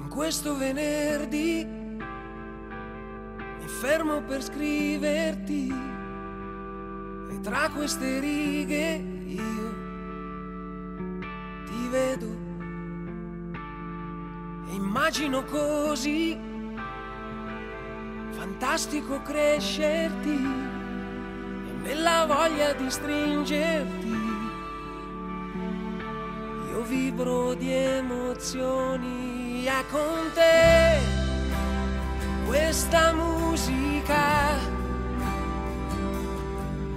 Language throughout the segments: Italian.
questo venerdì mi fermo per scriverti e tra queste righe io ti vedo e immagino così fantastico crescerti e nella voglia di stringerti io vibro di emozioni. È con te questa musica,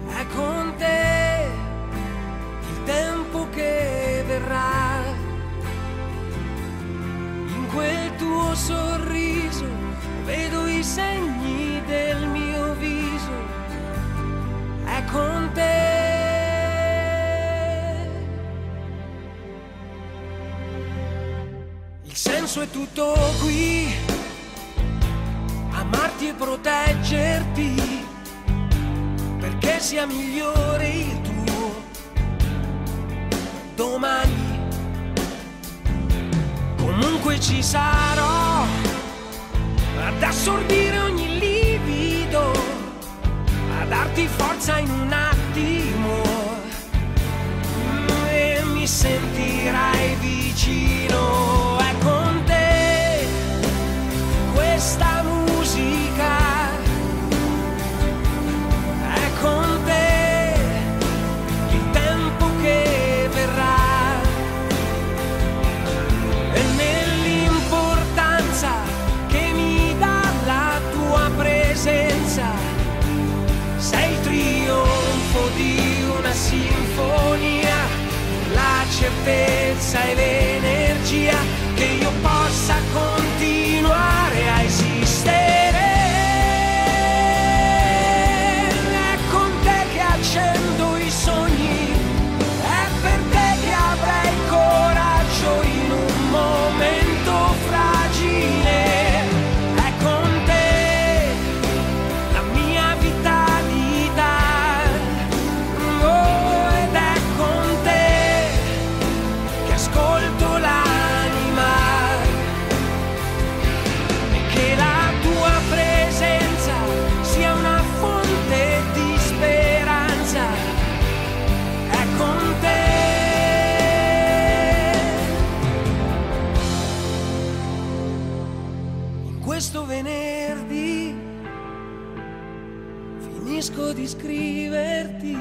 è con te il tempo che verrà. In quel tuo sorriso vedo i segni del mio viso, è con te. Il senso è tutto qui, amarti e proteggerti, perché sia migliore il tuo domani. Comunque ci sarò ad assorbire ogni livido, a darti forza in un attimo e mi sentirai vicino. Questa musica è con te, il tempo che verrà e nell'importanza che mi dà la tua presenza sei il trionfo di una sinfonia, la certezza e l'energia che io possa continuare a esistere. È con te che accendo i sogni, è per te che avrei coraggio in un momento fragile. È con te la mia vitalità, oh, ed è con te che ascolto l'anima. Questo venerdì finisco di scriverti